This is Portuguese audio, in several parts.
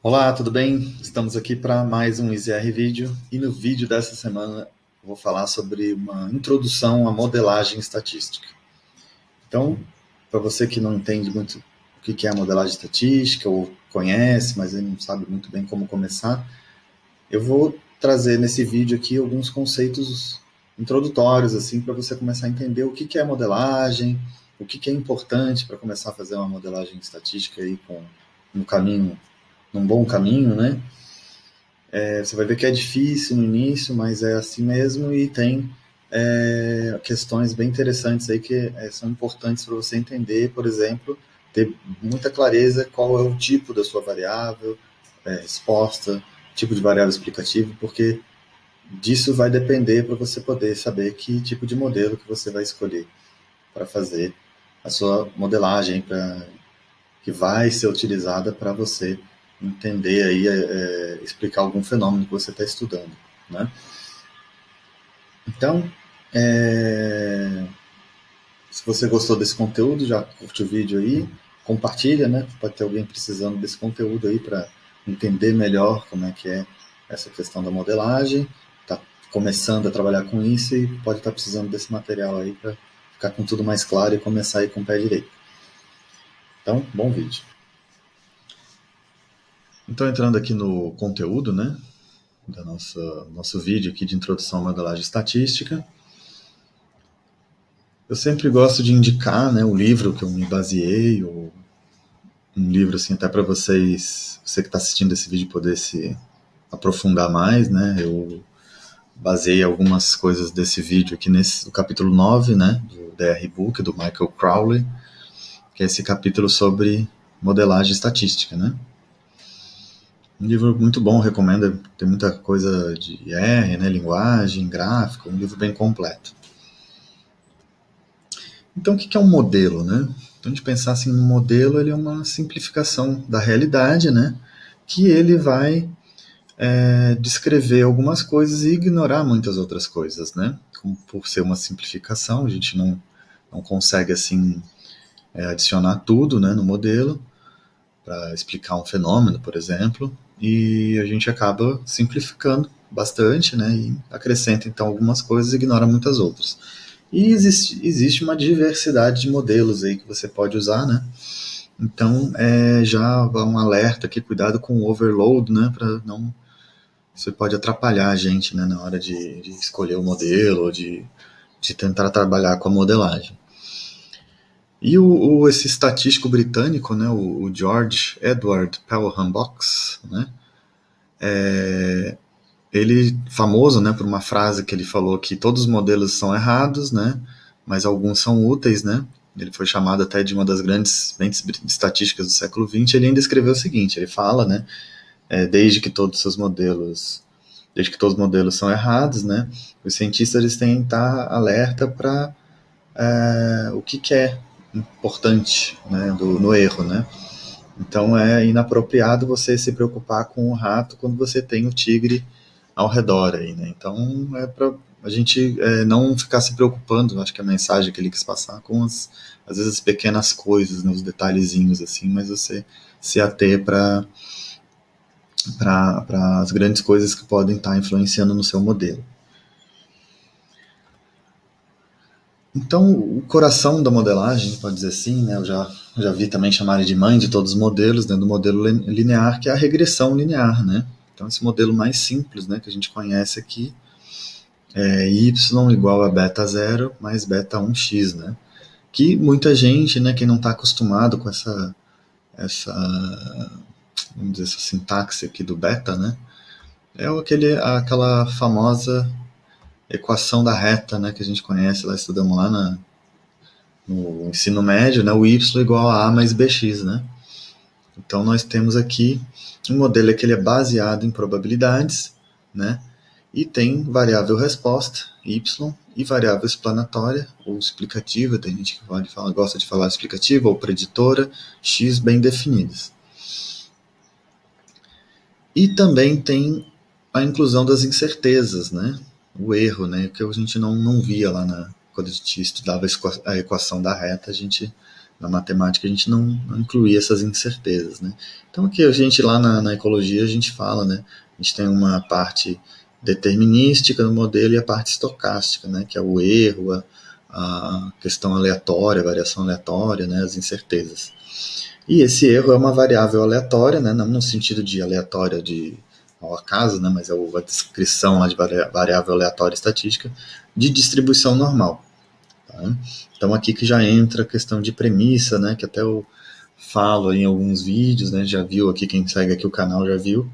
Olá, tudo bem? Estamos aqui para mais um EasyR vídeo e no vídeo dessa semana eu vou falar sobre uma introdução à modelagem estatística. Então, para você que não entende muito o que é a modelagem estatística ou conhece, mas não sabe muito bem como começar, eu vou trazer nesse vídeo aqui alguns conceitos introdutórios assim para você começar a entender o que é modelagem, o que é importante para começar a fazer uma modelagem estatística aí no caminho, num bom caminho, né? Você vai ver que é difícil no início, mas é assim mesmo e tem questões bem interessantes aí que são importantes para você entender, por exemplo, ter muita clareza qual é o tipo da sua variável, resposta, tipo de variável explicativa, porque disso vai depender para você poder saber que tipo de modelo que você vai escolher para fazer a sua modelagem, que vai ser utilizada para você entender aí, explicar algum fenômeno que você está estudando, né? Então, se você gostou desse conteúdo, já curte o vídeo aí, compartilha, né? Pode ter alguém precisando desse conteúdo aí para entender melhor como é que é essa questão da modelagem, está começando a trabalhar com isso e pode estar precisando desse material aí para ficar com tudo mais claro e começar aí com o pé direito. Então, bom vídeo. Então, entrando aqui no conteúdo, né, da nosso vídeo aqui de introdução à modelagem estatística, eu sempre gosto de indicar, né, o livro que eu me baseei, ou um livro assim até para você que está assistindo esse vídeo poder se aprofundar mais, né? Eu baseei algumas coisas desse vídeo aqui no capítulo 9, né, do DR Book, do Michael Crowley, que é esse capítulo sobre modelagem estatística, né? Um livro muito bom, recomendo, tem muita coisa de R, né, linguagem, gráfico, um livro bem completo. Então, o que é um modelo, né? Então, a gente pensar assim, um modelo ele é uma simplificação da realidade, né? Que ele vai descrever algumas coisas e ignorar muitas outras coisas, né? Como por ser uma simplificação, a gente não consegue assim adicionar tudo, né, no modelo para explicar um fenômeno, por exemplo, e a gente acaba simplificando bastante, né? E acrescenta então algumas coisas e ignora muitas outras. E existe uma diversidade de modelos aí que você pode usar, né? Então, já um alerta aqui, cuidado com o overload, né? Para não... Isso pode atrapalhar a gente, né? Na hora de escolher o modelo, ou de tentar trabalhar com a modelagem. E esse estatístico britânico, né? O George Edward Pelham Box, né? Ele famoso, né, por uma frase que ele falou que todos os modelos são errados, né, mas alguns são úteis, né. Ele foi chamado até de uma das grandes mentes estatísticas do século XX. Ele ainda escreveu o seguinte: ele fala, né, desde que todos os modelos são errados, né, os cientistas eles têm que estar alerta para o que é importante, né, no erro, né. Então é inapropriado você se preocupar com o rato quando você tem o tigre ao redor aí, né? Então é para a gente não ficar se preocupando, acho que a mensagem que ele quis passar com às vezes as pequenas coisas, né, os detalhezinhos assim, mas você se ater para as grandes coisas que podem estar influenciando no seu modelo. Então, o coração da modelagem, pode dizer assim, né, eu já vi também chamarem de mãe de todos os modelos, né, do modelo linear, que é a regressão linear, né? Então, esse modelo mais simples, né, que a gente conhece aqui, é y igual a beta 0 mais beta 1x, né? Que muita gente, né, quem não está acostumado com essa, vamos dizer, essa sintaxe aqui do beta, né, é aquela famosa equação da reta, né, que a gente conhece, lá estudamos lá no ensino médio, né, o y igual a mais bx, né? Então nós temos aqui um modelo que ele é baseado em probabilidades, né? E tem variável resposta, y, e variável explanatória, ou explicativa, tem gente que gosta de falar explicativa, ou preditora, x bem definidas. E também tem a inclusão das incertezas, né? O erro, né? Que a gente não via lá quando a gente estudava a equação da reta, a gente Na matemática a gente não inclui essas incertezas, né? Então aqui a gente lá na ecologia a gente fala, né? A gente tem uma parte determinística no modelo e a parte estocástica, né? Que é o erro, a questão aleatória, a variação aleatória, né? As incertezas. E esse erro é uma variável aleatória, né? Não no sentido de aleatória ao acaso, né? Mas é a descrição lá de variável aleatória estatística de distribuição normal. Tá? Então aqui que já entra a questão de premissa, né, que até eu falo em alguns vídeos, né, já viu aqui, quem segue aqui o canal já viu,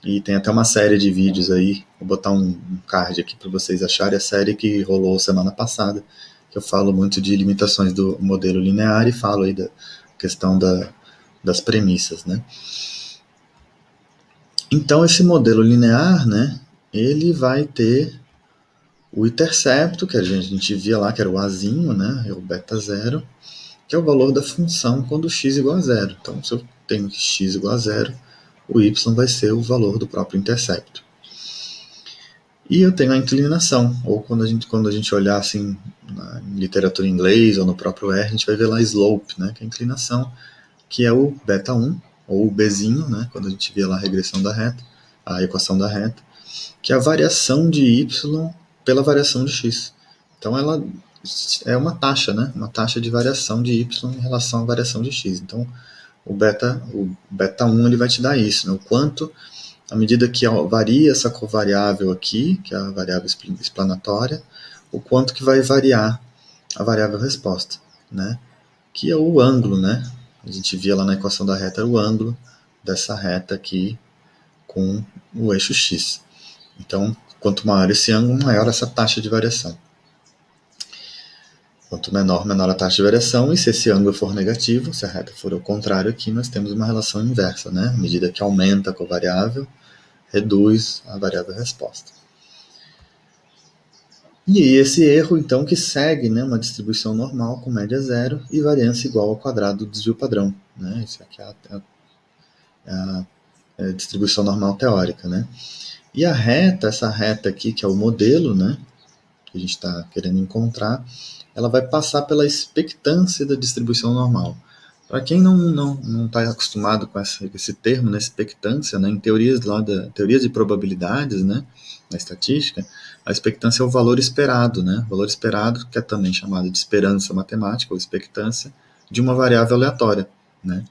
e tem até uma série de vídeos aí, vou botar um card aqui para vocês acharem, a série que rolou semana passada, que eu falo muito de limitações do modelo linear e falo aí da questão das premissas, né. Então esse modelo linear, né, ele vai ter o intercepto, que a gente via lá, que era o azinho, né, é o beta zero, que é o valor da função quando x igual a zero. Então, se eu tenho que x igual a zero, o y vai ser o valor do próprio intercepto. E eu tenho a inclinação, ou quando a gente olhar assim na literatura em inglês ou no próprio R, a gente vai ver lá slope, né, que é a inclinação, que é o beta 1, ou o bzinho, né, quando a gente vê lá a regressão da reta, a equação da reta, que é a variação de y pela variação de x. Então ela é uma taxa, né? Uma taxa de variação de y em relação à variação de x. Então o beta 1 ele vai te dar isso, né? O quanto, à medida que varia essa covariável aqui, que é a variável explanatória, o quanto que vai variar a variável resposta, né? Que é o ângulo, né? A gente via lá na equação da reta o ângulo dessa reta aqui com o eixo x. Então, quanto maior esse ângulo, maior essa taxa de variação. Quanto menor a taxa de variação, e se esse ângulo for negativo, se a reta for ao contrário aqui, nós temos uma relação inversa, né? À medida que aumenta a covariável, reduz a variável resposta. E esse erro, então, que segue, né, uma distribuição normal com média zero e variância igual ao quadrado do desvio padrão, né? Isso aqui é a distribuição normal teórica, né? E a reta, essa reta aqui, que é o modelo, né, que a gente está querendo encontrar, ela vai passar pela expectância da distribuição normal. Para quem não está acostumado com esse termo, né, expectância, né, em teorias de probabilidades, né, na estatística, a expectância é o valor esperado, né, o valor esperado, que é também chamado de esperança matemática, ou expectância, de uma variável aleatória, né.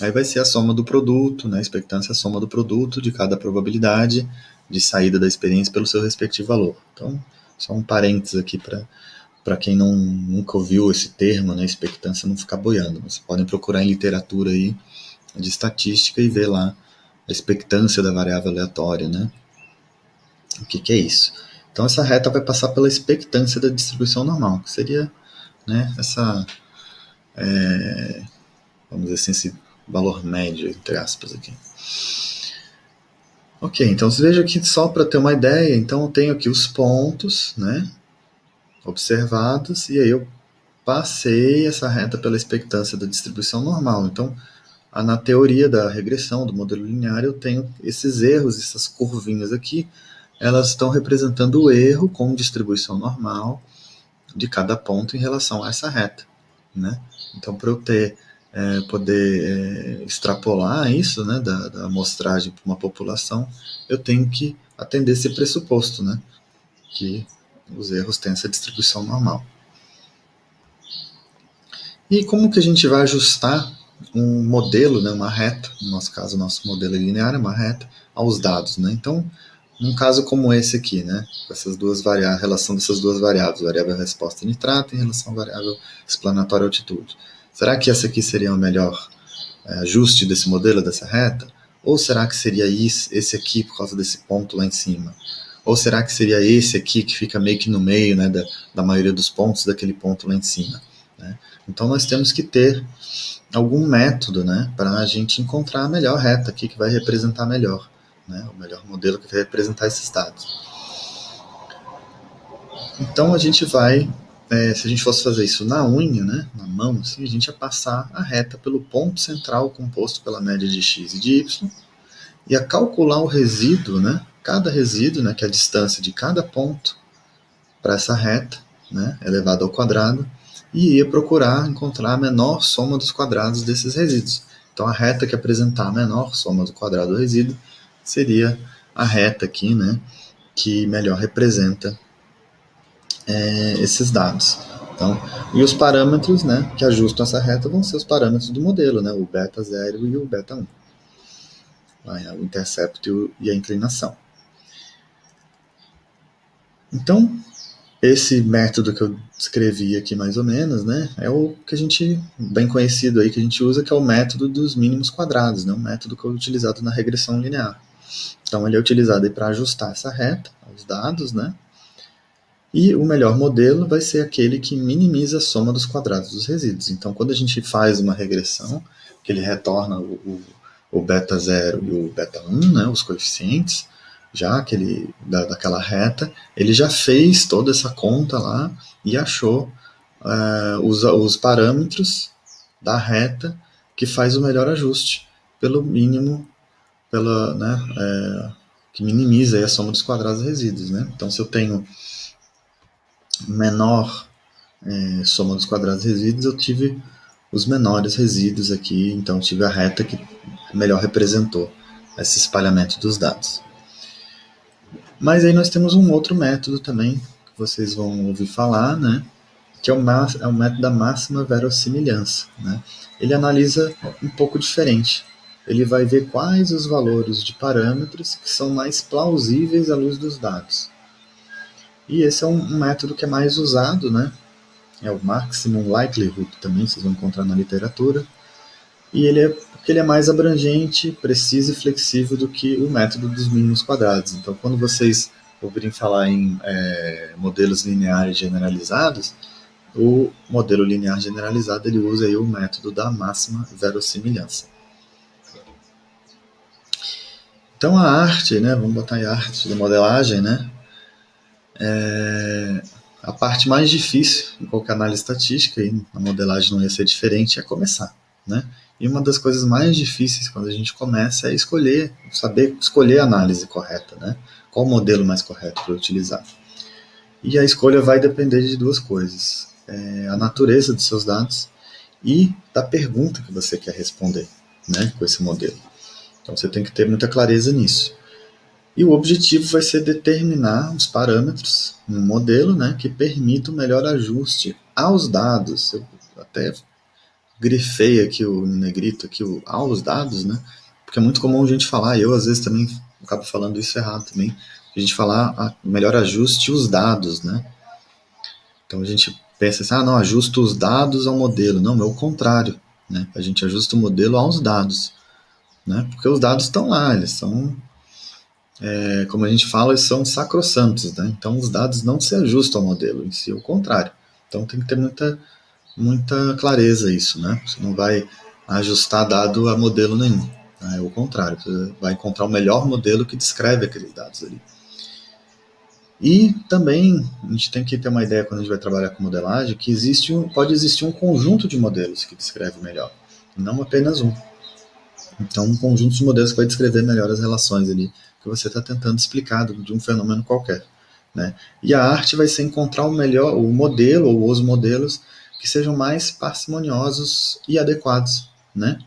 Aí vai ser a soma do produto, né, a expectância é a soma do produto de cada probabilidade de saída da experiência pelo seu respectivo valor. Então, só um parênteses aqui para quem nunca ouviu esse termo, né, expectância, não ficar boiando. Vocês podem procurar em literatura aí de estatística e ver lá a expectância da variável aleatória, né? O que é isso? Então essa reta vai passar pela expectância da distribuição normal, que seria, né, vamos dizer assim, esse valor médio, entre aspas, aqui. Ok, então você veja aqui só para ter uma ideia, então eu tenho aqui os pontos, né, observados, e aí eu passei essa reta pela expectância da distribuição normal. Então, na teoria da regressão, do modelo linear, eu tenho esses erros, essas curvinhas aqui, elas estão representando o erro com distribuição normal de cada ponto em relação a essa reta, né? Então, para eu poder extrapolar isso, né, da amostragem para uma população, eu tenho que atender esse pressuposto, né, que os erros têm essa distribuição normal. E como que a gente vai ajustar um modelo, né, uma reta, no nosso caso, o nosso modelo linear é uma reta, aos dados, né? Então, num caso como esse aqui, né, com essas duas variáveis, relação dessas duas variáveis, variável resposta nitrato em relação à variável explanatória altitude. Será que essa aqui seria o melhor ajuste desse modelo, dessa reta? Ou será que seria esse aqui por causa desse ponto lá em cima? Ou será que seria esse aqui que fica meio que no meio, né, da maioria dos pontos daquele ponto lá em cima? Né? Então nós temos que ter algum método, né, para a gente encontrar a melhor reta aqui que vai representar melhor, né, o melhor modelo que vai representar esses dados. Então a gente vai, se a gente fosse fazer isso na unha, né, na mão, assim, a gente ia passar a reta pelo ponto central composto pela média de x e de y, ia calcular o resíduo, né, cada resíduo, né, que é a distância de cada ponto para essa reta, né, elevado ao quadrado, e ia procurar encontrar a menor soma dos quadrados desses resíduos. Então, a reta que apresentar a menor soma do quadrado do resíduo seria a reta aqui, né, que melhor representa esses dados. Então, e os parâmetros, né, que ajustam essa reta vão ser os parâmetros do modelo, né, o beta 0 e o beta 1. O intercepto e a inclinação. Então, esse método que eu descrevi aqui mais ou menos, né, é o que a gente, bem conhecido aí, que a gente usa, que é o método dos mínimos quadrados, né, um método que é utilizado na regressão linear. Então, ele é utilizado para ajustar essa reta aos dados, né, e o melhor modelo vai ser aquele que minimiza a soma dos quadrados dos resíduos. Então, quando a gente faz uma regressão, que ele retorna o beta 0 e o beta 1, né, os coeficientes, já daquela reta, ele já fez toda essa conta lá e achou os parâmetros da reta que faz o melhor ajuste pelo mínimo, que minimiza a soma dos quadrados dos resíduos. Né? Então, se eu tenho menor soma dos quadrados dos resíduos, eu tive os menores resíduos aqui, então tive a reta que melhor representou esse espalhamento dos dados. Mas aí nós temos um outro método também, que vocês vão ouvir falar, né, que é o método da máxima verossimilhança. Né? Ele analisa um pouco diferente. Ele vai ver quais os valores de parâmetros que são mais plausíveis à luz dos dados. E esse é um método que é mais usado, né? É o Maximum Likelihood também, vocês vão encontrar na literatura. E porque ele é mais abrangente, preciso e flexível do que o método dos mínimos quadrados. Então, quando vocês ouvirem falar em modelos lineares generalizados, o modelo linear generalizado ele usa aí o método da máxima verossimilhança. Então, a arte, né? Vamos botar aí a arte da modelagem, né? A parte mais difícil em qualquer análise estatística, e na modelagem não ia ser diferente, é começar, né? E uma das coisas mais difíceis quando a gente começa é saber escolher a análise correta, né? Qual o modelo mais correto para utilizar. E a escolha vai depender de duas coisas: a natureza dos seus dados e da pergunta que você quer responder, né, com esse modelo. Então você tem que ter muita clareza nisso. E o objetivo vai ser determinar os parâmetros no modelo, né, que permitam o melhor ajuste aos dados. Eu até grifei aqui o negrito, aqui aos dados, né, porque é muito comum a gente falar, eu às vezes também acabo falando isso errado também, a gente falar melhor ajuste os dados, né. Então a gente pensa assim, não, ajusto os dados ao modelo. Não, é o contrário, né, a gente ajusta o modelo aos dados, né, porque os dados estão lá, eles são... como a gente fala, eles são sacrossantos, né? Então os dados não se ajustam ao modelo, em si, ao contrário. Então tem que ter muita clareza isso, né? Você não vai ajustar dado a modelo nenhum. É o contrário, você vai encontrar o melhor modelo que descreve aqueles dados ali. E também a gente tem que ter uma ideia quando a gente vai trabalhar com modelagem que pode existir um conjunto de modelos que descreve melhor, não apenas um. Então um conjunto de modelos que vai descrever melhor as relações ali que você está tentando explicar de um fenômeno qualquer, né? E a arte vai ser encontrar o modelo ou os modelos que sejam mais parcimoniosos e adequados, né?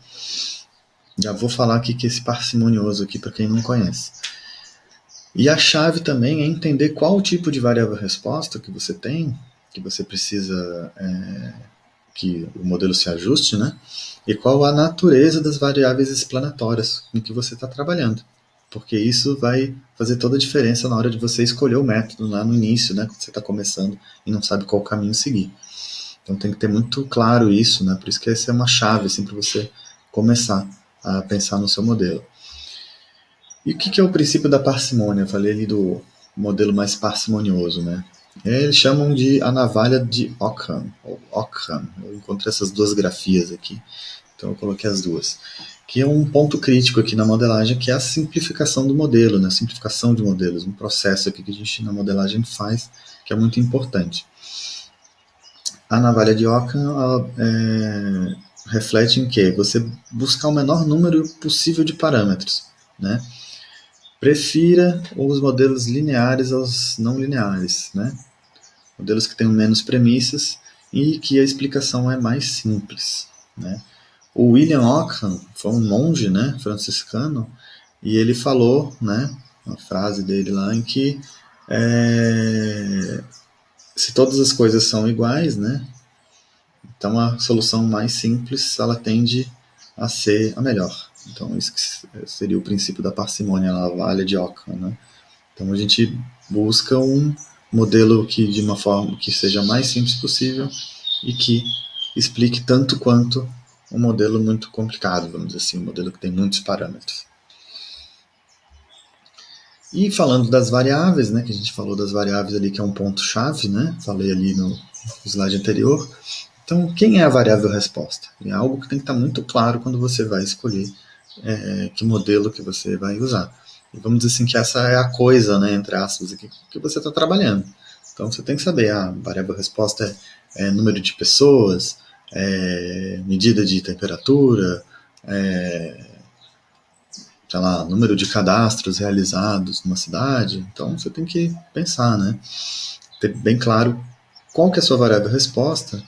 Já vou falar aqui que esse parcimonioso aqui para quem não conhece. E a chave também é entender qual tipo de variável resposta que você tem, que você precisa que o modelo se ajuste, né? E qual a natureza das variáveis explanatórias em que você está trabalhando. Porque isso vai fazer toda a diferença na hora de você escolher o método lá no início, né, quando você está começando e não sabe qual caminho seguir. Então tem que ter muito claro isso, né, por isso que essa é uma chave assim, para você começar a pensar no seu modelo. E o que é o princípio da parcimônia? Eu falei ali do modelo mais parcimonioso, né? Eles chamam de a navalha de Ockham, ou Ockham. Eu encontrei essas duas grafias aqui, então eu coloquei as duas. Que é um ponto crítico aqui na modelagem, que é a simplificação do modelo, né? A simplificação de modelos, um processo aqui que a gente na modelagem faz, que é muito importante. A navalha de Ockham reflete em que você buscar o menor número possível de parâmetros, né? Prefira os modelos lineares aos não lineares, né? Modelos que tenham menos premissas e que a explicação é mais simples, né? O William Ockham foi um monge, né, franciscano, e ele falou, né, uma frase dele lá em que se todas as coisas são iguais, né, então a solução mais simples ela tende a ser a melhor. Então isso seria o princípio da parcimônia na Valha de Ockham, né? Então a gente busca um modelo que de uma forma que seja mais simples possível e que explique tanto quanto um modelo muito complicado, vamos dizer assim, um modelo que tem muitos parâmetros. E falando das variáveis, né, que a gente falou das variáveis ali, que é um ponto-chave, né, falei ali no slide anterior. Então, quem é a variável resposta? É algo que tem que estar muito claro quando você vai escolher que modelo que você vai usar. E vamos dizer assim que essa é a coisa, né, entre aspas, aqui, que você está trabalhando. Então, você tem que saber, a variável resposta é número de pessoas, medida de temperatura, sei lá, número de cadastros realizados numa cidade. Então, você tem que pensar, né, ter bem claro qual que é a sua variável resposta,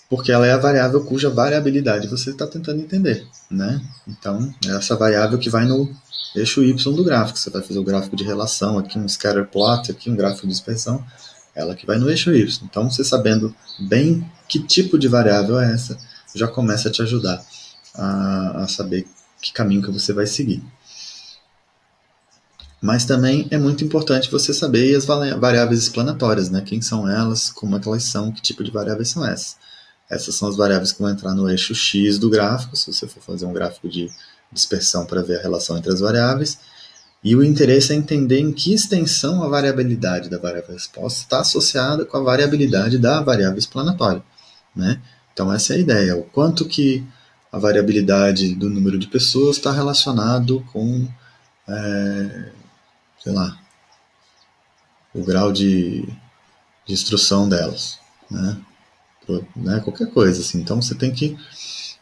porque ela é a variável cuja variabilidade você está tentando entender, né? Então, é essa variável que vai no eixo Y do gráfico. Você vai fazer o gráfico de relação, aqui um scatter plot, aqui um gráfico de dispersão, ela que vai no eixo Y. Então, você sabendo bem que tipo de variável é essa, já começa a te ajudar a saber que caminho que você vai seguir. Mas também é muito importante você saber as variáveis explanatórias, né? Quem são elas, como é que elas são, que tipo de variáveis são essas. Essas são as variáveis que vão entrar no eixo X do gráfico, se você for fazer um gráfico de dispersão para ver a relação entre as variáveis. E o interesse é entender em que extensão a variabilidade da variável resposta está associada com a variabilidade da variável explanatória, né? Então essa é a ideia, o quanto que a variabilidade do número de pessoas está relacionado com, sei lá, o grau de instrução delas, né? Qualquer coisa assim. Então você tem que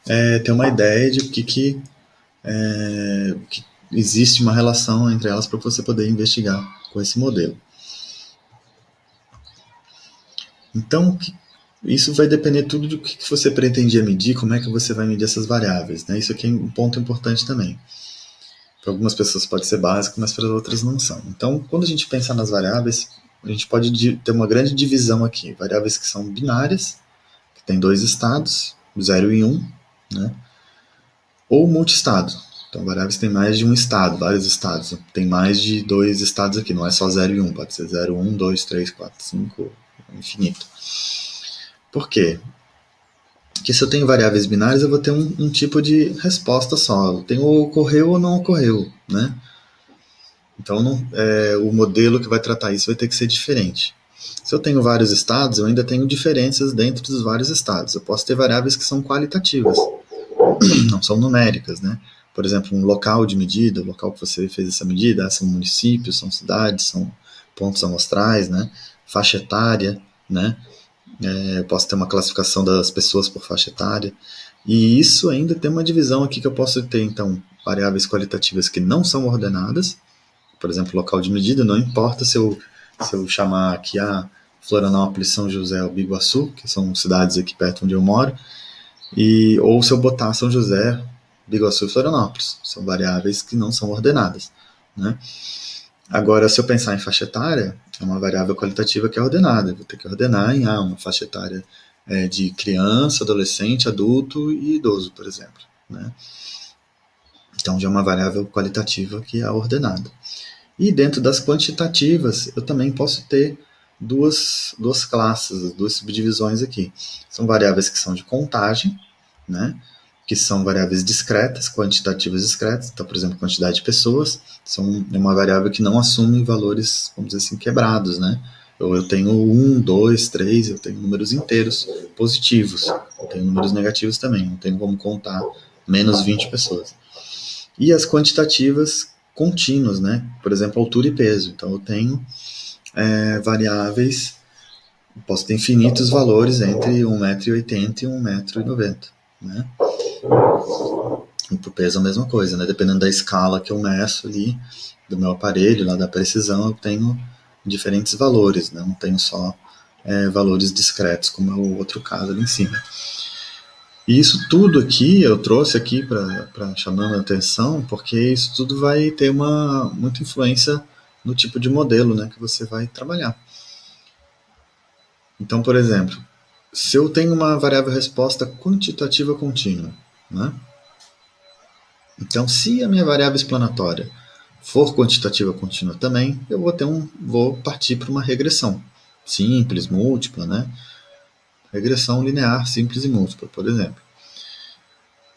ter uma ideia de que existe uma relação entre elas para você poder investigar com esse modelo. Então, isso vai depender tudo do que você pretendia medir, como é que você vai medir essas variáveis, né? Isso aqui é um ponto importante também. Para algumas pessoas pode ser básico, mas para outras não são. Então, quando a gente pensa nas variáveis, a gente pode ter uma grande divisão aqui. Variáveis que são binárias, que tem dois estados, 0 e 1, né? Ou multiestado. Então, variáveis que têm mais de um estado, vários estados. Tem mais de dois estados aqui, não é só 0 e 1, pode ser 0, 1, 2, 3, 4, 5, infinito. Por quê? Porque se eu tenho variáveis binárias, eu vou ter um tipo de resposta só. Eu tenho ocorreu ou não ocorreu, né? Então, o modelo que vai tratar isso vai ter que ser diferente. Se eu tenho vários estados, eu ainda tenho diferenças dentro dos vários estados. Eu posso ter variáveis que são qualitativas, não são numéricas, né? Por exemplo, um local de medida, o local que você fez essa medida, são municípios, são cidades, são pontos amostrais, né? Faixa etária, né? Eu posso ter uma classificação das pessoas por faixa etária. E isso ainda tem uma divisão aqui que eu posso ter, então, variáveis qualitativas que não são ordenadas. Por exemplo, local de medida, não importa se eu chamar aqui a Florianópolis, São José ou Biguaçu, que são cidades aqui perto onde eu moro, ou se eu botar São José, Biguaçu e Florianópolis. São variáveis que não são ordenadas, né? Agora, se eu pensar em faixa etária, é uma variável qualitativa que é ordenada. Eu vou ter que ordenar em uma faixa etária de criança, adolescente, adulto e idoso, por exemplo, né? Então, já é uma variável qualitativa que é ordenada. E dentro das quantitativas, eu também posso ter duas classes, duas subdivisões aqui. São variáveis que são de contagem, né? Que são variáveis discretas, quantitativas discretas. Então, por exemplo, quantidade de pessoas é uma variável que não assume valores, vamos dizer assim, quebrados, né? Eu tenho 1, 2, 3, eu tenho números inteiros positivos. Eu tenho números negativos também, não tenho como contar menos 20 pessoas. E as quantitativas contínuas, né? Por exemplo, altura e peso. Então, eu tenho variáveis, posso ter infinitos valores entre 1,80 m e 1,90 m, né? E para o peso é a mesma coisa, né? Dependendo da escala que eu meço ali, do meu aparelho, lá da precisão, eu tenho diferentes valores, né? Não tenho só valores discretos, como é o outro caso ali em cima. E isso tudo aqui, eu trouxe aqui para chamar a atenção, porque isso tudo vai ter muita influência no tipo de modelo, né, que você vai trabalhar. Então, por exemplo, se eu tenho uma variável resposta quantitativa contínua, né? Então, se a minha variável explanatória for quantitativa contínua também, eu vou partir para uma regressão simples, múltipla, né? Regressão linear simples e múltipla, por exemplo.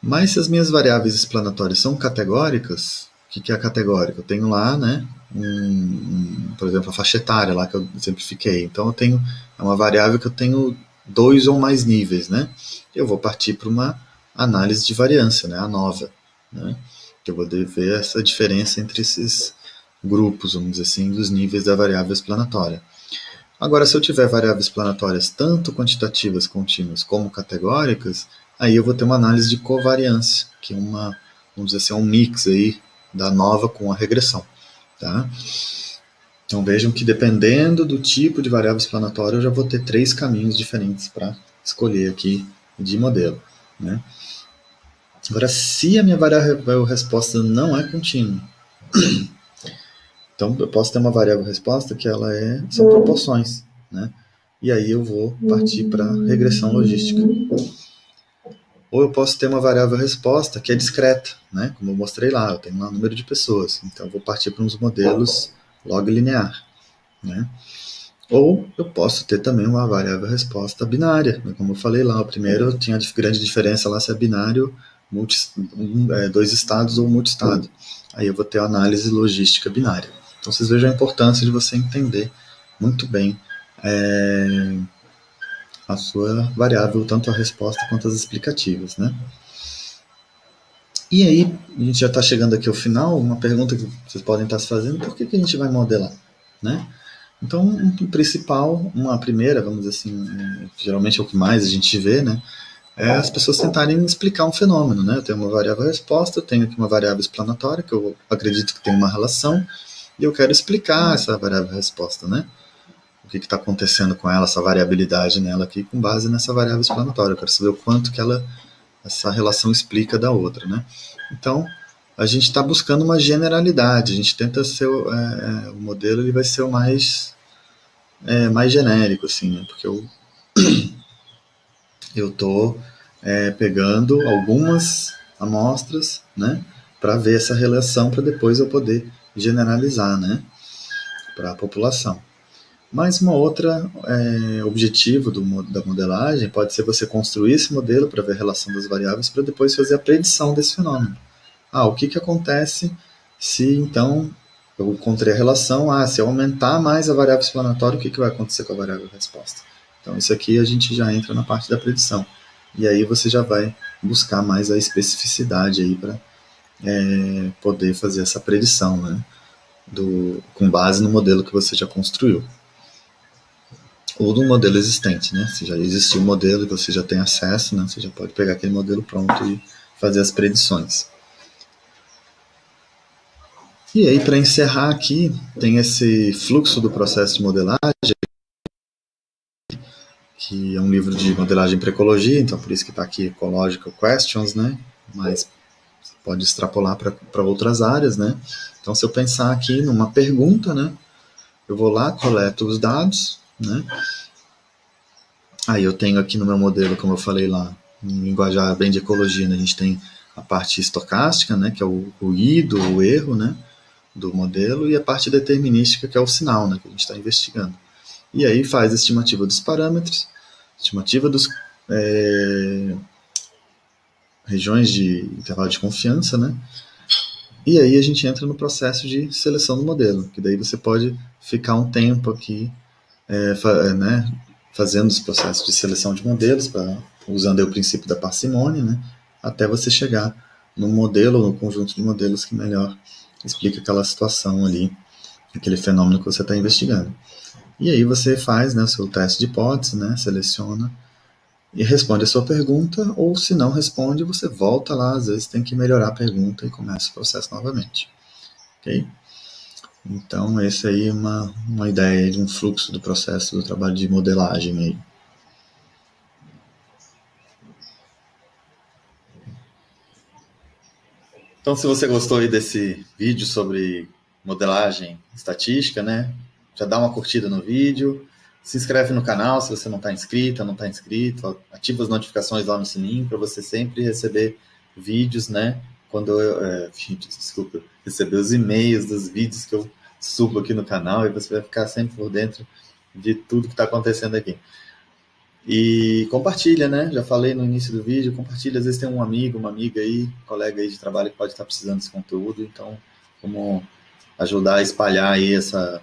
Mas se as minhas variáveis explanatórias são categóricas, o que é a categórica? Eu tenho lá, né, por exemplo, a faixa etária lá que eu simplifiquei. Então eu tenho uma variável que eu tenho 2 ou mais níveis, né? Eu vou partir para uma análise de variância, né, a nova, né? Que eu vou ver essa diferença entre esses grupos, vamos dizer assim, dos níveis da variável explanatória. Agora, se eu tiver variáveis explanatórias tanto quantitativas contínuas como categóricas, aí eu vou ter uma análise de covariância, que é vamos dizer assim, um mix aí da nova com a regressão. Tá? Então vejam que dependendo do tipo de variável explanatória, eu já vou ter 3 caminhos diferentes para escolher aqui de modelo. Né? Agora, se a minha variável resposta não é contínua, então eu posso ter uma variável resposta que são proporções, né? E aí eu vou partir para regressão logística. Ou eu posso ter uma variável resposta que é discreta, né? Como eu mostrei lá, eu tenho lá o número de pessoas, então eu vou partir para uns modelos log linear, né? Ou eu posso ter também uma variável resposta binária, né? Como eu falei lá, o primeiro tinha a grande diferença lá se é binário, 2 estados ou multistado. Aí eu vou ter a análise logística binária. Então vocês vejam a importância de você entender muito bem a sua variável, tanto a resposta quanto as explicativas, né? E aí, a gente já está chegando aqui ao final, uma pergunta que vocês podem estar se fazendo, por que a gente vai modelar, né? Então, uma primeira, vamos dizer assim, geralmente é o que mais a gente vê, né? É as pessoas tentarem explicar um fenômeno, né? Eu tenho uma variável resposta, eu tenho aqui uma variável explanatória, que eu acredito que tem uma relação, e eu quero explicar essa variável resposta, né? O que está acontecendo com ela, essa variabilidade nela aqui, com base nessa variável explanatória. Eu quero saber o quanto que essa relação explica da outra, né? Então, a gente está buscando uma generalidade, a gente tenta ser, o modelo ele vai ser o mais genérico, assim, né? Porque eu estou pegando algumas amostras, né? Para ver essa relação, para depois eu poder generalizar, né? Para a população. Mas uma outra objetivo da modelagem pode ser você construir esse modelo para ver a relação das variáveis para depois fazer a predição desse fenômeno. O que acontece se então eu encontrei a relação, se eu aumentar mais a variável explanatória, o que vai acontecer com a variável resposta? Então isso aqui a gente já entra na parte da predição. E aí você já vai buscar mais a especificidade aí para poder fazer essa predição, né? Com base no modelo que você já construiu. Ou do modelo existente, né? Se já existiu um modelo e você já tem acesso, né? Você já pode pegar aquele modelo pronto e fazer as predições. E aí, para encerrar aqui, tem esse fluxo do processo de modelagem, que é um livro de modelagem para ecologia, então por isso que está aqui Ecological Questions, né? Mas você pode extrapolar para outras áreas, né? Então, se eu pensar aqui numa pergunta, né? Eu vou lá, coleto os dados, né? Aí eu tenho aqui no meu modelo, como eu falei lá, em linguajar bem de ecologia, né, a gente tem a parte estocástica, né, que é o ruído, o erro, né, do modelo, e a parte determinística, que é o sinal, né, que a gente está investigando. E aí faz a estimativa dos parâmetros, estimativa dos regiões de intervalo de confiança, né, e aí a gente entra no processo de seleção do modelo, que daí você pode ficar um tempo aqui, né, fazendo os processos de seleção de modelos, usando o princípio da parcimônia, né, até você chegar no modelo, no conjunto de modelos que melhor explica aquela situação ali, aquele fenômeno que você está investigando. E aí você faz, né, o seu teste de hipótese, né, seleciona e responde a sua pergunta, ou se não responde, você volta lá, às vezes tem que melhorar a pergunta e começa o processo novamente. Ok? Então, essa aí é uma ideia de um fluxo do processo do trabalho de modelagem aí. Então, se você gostou aí desse vídeo sobre modelagem estatística, né, já dá uma curtida no vídeo, se inscreve no canal se você não está inscrita, não está inscrito, ativa as notificações lá no sininho para você sempre receber vídeos, né, quando desculpa, receber os e-mails dos vídeos que eu subo aqui no canal, e você vai ficar sempre por dentro de tudo que está acontecendo aqui. E compartilha, né? Já falei no início do vídeo, compartilha. Às vezes tem um amigo, uma amiga aí, colega aí de trabalho que pode estar precisando desse conteúdo. Então, vamos ajudar a espalhar aí essa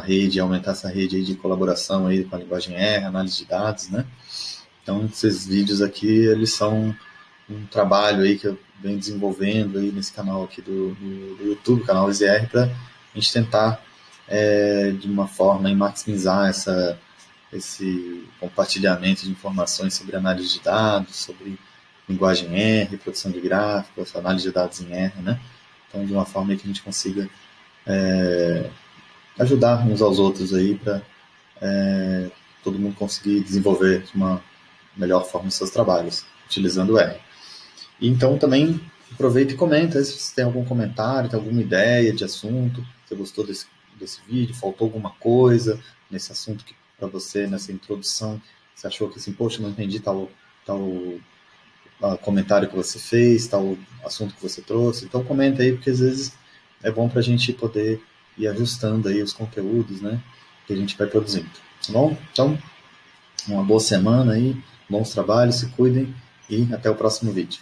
rede, aumentar essa rede aí de colaboração aí com a linguagem R, análise de dados, né? Então, esses vídeos aqui, eles são um trabalho aí que eu venho desenvolvendo aí nesse canal aqui do YouTube, canal EasyR, para a gente tentar, de uma forma, maximizar esse compartilhamento de informações sobre análise de dados, sobre linguagem R, produção de gráficos, análise de dados em R, né? Então, de uma forma que a gente consiga ajudar uns aos outros aí para todo mundo conseguir desenvolver de uma melhor forma os seus trabalhos, utilizando o R. E então, também aproveita e comenta se você tem algum comentário, tem alguma ideia de assunto, se você gostou desse vídeo, faltou alguma coisa nesse assunto que para você, nessa introdução, você achou que assim, poxa, não entendi tal comentário que você fez, tal assunto que você trouxe. Então comenta aí, porque às vezes é bom para a gente poder ir ajustando aí os conteúdos, né, que a gente vai produzindo. Tá bom? Então, uma boa semana aí, bons trabalhos, se cuidem e até o próximo vídeo.